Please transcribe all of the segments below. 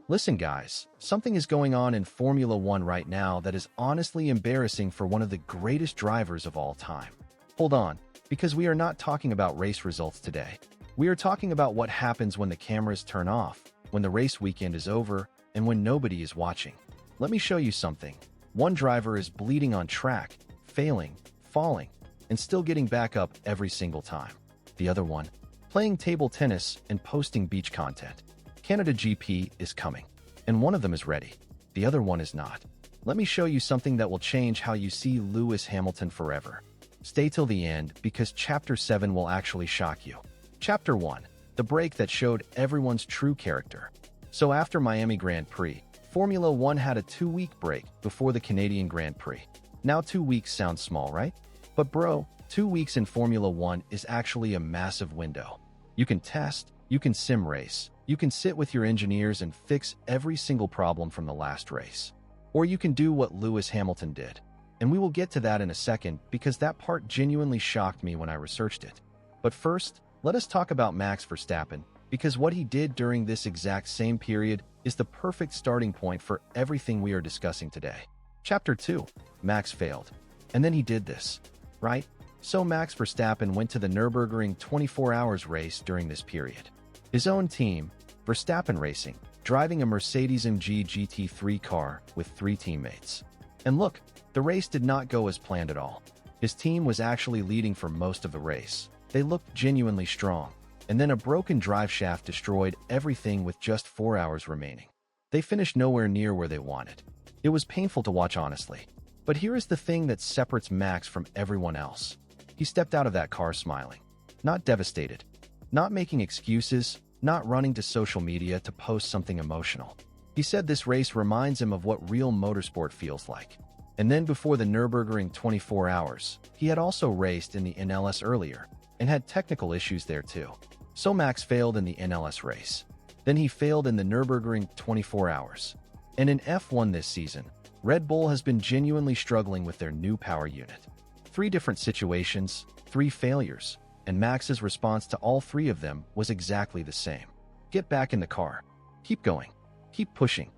Listen guys, something is going on in Formula One right now that is honestly embarrassing for one of the greatest drivers of all time. Hold on, because we are not talking about race results today. We are talking about what happens when the cameras turn off, when the race weekend is over, and when nobody is watching. Let me show you something. One driver is bleeding on track, failing, falling, and still getting back up every single time. The other one, playing table tennis and posting beach content. Canada GP is coming, and one of them is ready. The other one is not. Let me show you something that will change how you see Lewis Hamilton forever. Stay till the end because Chapter 7 will actually shock you. Chapter 1, the break that showed everyone's true character. So after Miami Grand Prix, Formula One had a 2-week break before the Canadian Grand Prix. Now 2 weeks sounds small, right? But bro, 2 weeks in Formula One is actually a massive window. You can test, you can sim race, you can sit with your engineers and fix every single problem from the last race. Or you can do what Lewis Hamilton did. And we will get to that in a second because that part genuinely shocked me when I researched it. But first, let us talk about Max Verstappen, because what he did during this exact same period is the perfect starting point for everything we are discussing today. Chapter 2, Max failed. And then he did this, right? So Max Verstappen went to the Nürburgring 24 hours race during this period. His own team, Verstappen Racing, driving a Mercedes-AMG GT3 car with 3 teammates. And look, the race did not go as planned at all. His team was actually leading for most of the race. They looked genuinely strong. And then a broken drive shaft destroyed everything with just 4 hours remaining. They finished nowhere near where they wanted. It was painful to watch, honestly. But here is the thing that separates Max from everyone else. He stepped out of that car smiling, not devastated, not making excuses, not running to social media to post something emotional. He said this race reminds him of what real motorsport feels like. And then before the Nürburgring 24 hours, he had also raced in the NLS earlier and had technical issues there too. So Max failed in the NLS race. Then he failed in the Nürburgring 24 hours. And in F1 this season, Red Bull has been genuinely struggling with their new power unit. 3 different situations, 3 failures, and Max's response to all 3 of them was exactly the same. Get back in the car. Keep going. Keep pushing.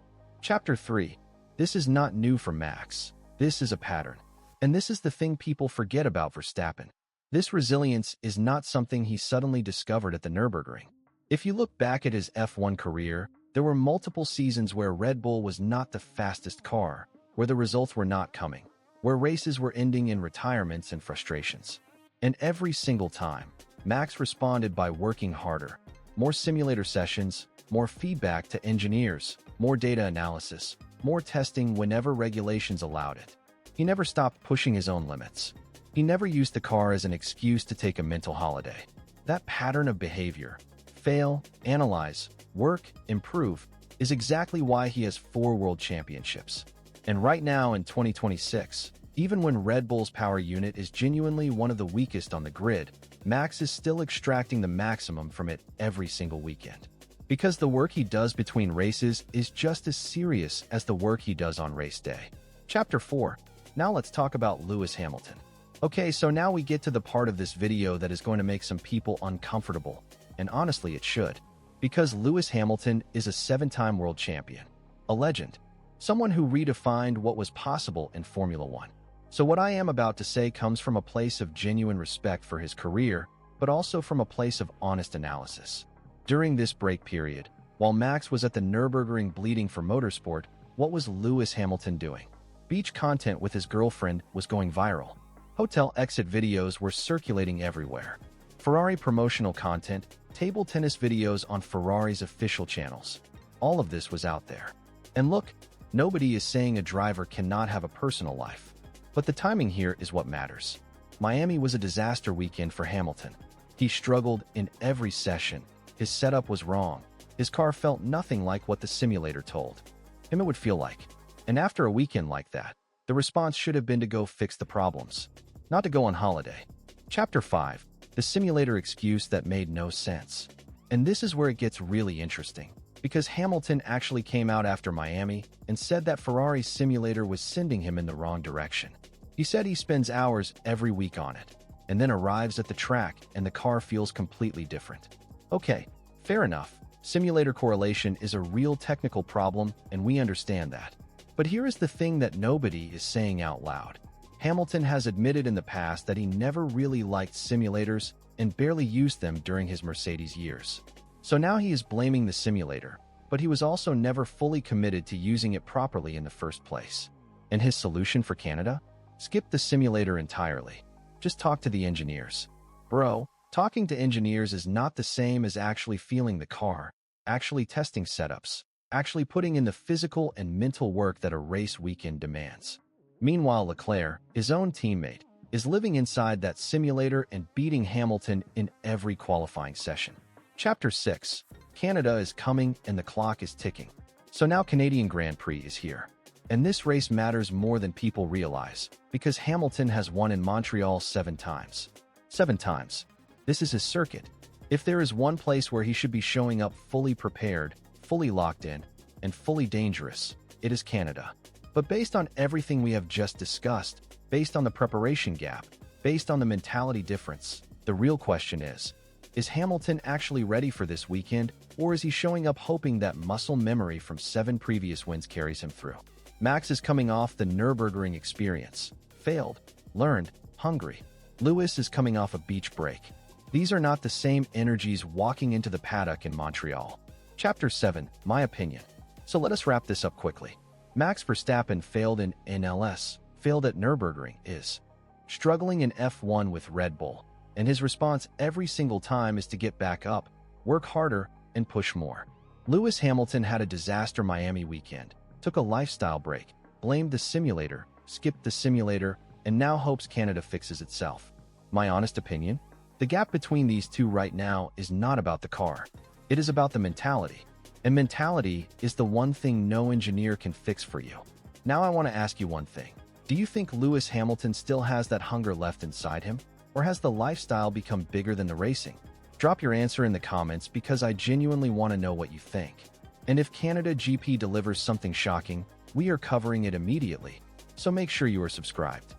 Chapter 3. This is not new for Max. This is a pattern. And this is the thing people forget about Verstappen. This resilience is not something he suddenly discovered at the Nürburgring. If you look back at his F1 career, there were multiple seasons where Red Bull was not the fastest car, where the results were not coming, where races were ending in retirements and frustrations. And every single time, Max responded by working harder. More simulator sessions, more feedback to engineers, more data analysis, more testing whenever regulations allowed it. He never stopped pushing his own limits. He never used the car as an excuse to take a mental holiday. That pattern of behavior, fail, analyze, work, improve, is exactly why he has 4 world championships. And right now in 2026, even when Red Bull's power unit is genuinely one of the weakest on the grid, Max is still extracting the maximum from it every single weekend. Because the work he does between races is just as serious as the work he does on race day. Chapter 4. Now let's talk about Lewis Hamilton. Okay, so now we get to the part of this video that is going to make some people uncomfortable, and honestly it should. Because Lewis Hamilton is a 7-time world champion, a legend, someone who redefined what was possible in Formula One. So what I am about to say comes from a place of genuine respect for his career, but also from a place of honest analysis. During this break period, while Max was at the Nürburgring bleeding for motorsport, what was Lewis Hamilton doing? Beach content with his girlfriend was going viral. Hotel exit videos were circulating everywhere. Ferrari promotional content, table tennis videos on Ferrari's official channels. All of this was out there. And look, nobody is saying a driver cannot have a personal life. But the timing here is what matters. Miami was a disaster weekend for Hamilton. He struggled in every session. His setup was wrong. His car felt nothing like what the simulator told him it would feel like. And after a weekend like that, the response should have been to go fix the problems, not to go on holiday. Chapter 5. The simulator excuse that made no sense. And this is where it gets really interesting, because Hamilton actually came out after Miami and said that Ferrari's simulator was sending him in the wrong direction. He said he spends hours every week on it, and then arrives at the track and the car feels completely different. Okay, fair enough. Simulator correlation is a real technical problem, and we understand that. But here is the thing that nobody is saying out loud. Hamilton has admitted in the past that he never really liked simulators and barely used them during his Mercedes years. So now he is blaming the simulator, but he was also never fully committed to using it properly in the first place. And his solution for Canada? Skip the simulator entirely. Just talk to the engineers. Bro, talking to engineers is not the same as actually feeling the car, actually testing setups, actually putting in the physical and mental work that a race weekend demands. Meanwhile, Leclerc, his own teammate, is living inside that simulator and beating Hamilton in every qualifying session. Chapter 6. Canada is coming and the clock is ticking. So now Canadian Grand Prix is here. And this race matters more than people realize, because Hamilton has won in Montreal 7 times. 7 times. This is his circuit. If there is one place where he should be showing up fully prepared, fully locked in, and fully dangerous, it is Canada. But based on everything we have just discussed, based on the preparation gap, based on the mentality difference, the real question is Hamilton actually ready for this weekend, or is he showing up hoping that muscle memory from 7 previous wins carries him through? Max is coming off the Nürburgring experience. Failed. Learned. Hungry. Lewis is coming off a beach break. These are not the same energies walking into the paddock in Montreal. Chapter 7. My opinion. So let us wrap this up quickly. Max Verstappen failed in NLS, failed at Nürburgring, is struggling in F1 with Red Bull, and his response every single time is to get back up, work harder, and push more. Lewis Hamilton had a disaster Miami weekend, took a lifestyle break, blamed the simulator, skipped the simulator, and now hopes Canada fixes itself. My honest opinion? The gap between these two right now is not about the car. It is about the mentality. And mentality is the one thing no engineer can fix for you. Now I want to ask you one thing. Do you think Lewis Hamilton still has that hunger left inside him? Or has the lifestyle become bigger than the racing? Drop your answer in the comments because I genuinely want to know what you think. And if Canada GP delivers something shocking, we are covering it immediately. So make sure you are subscribed.